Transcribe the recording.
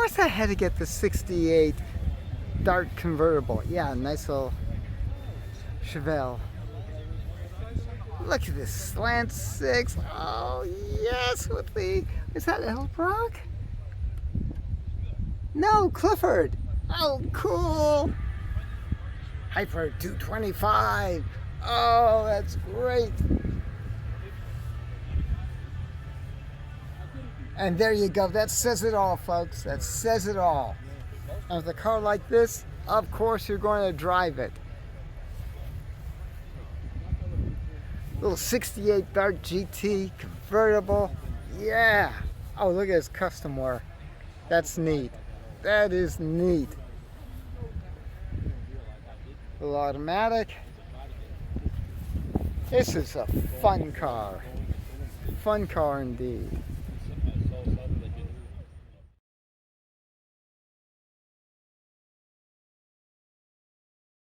course I had to get the 68 Dart convertible. Yeah, nice little Chevelle. Look at this Slant 6. Oh, yes, with the... Is that L Brock? No, Clifford. Oh, cool. Hyper 225. Oh, that's great. And there you go. That says it all, folks. That says it all. And with a car like this, of course you're going to drive it. Little 68 Dart GT convertible. Yeah. Oh, look at this custom work. That's neat. That is neat. Little automatic. This is a fun car. Fun car indeed.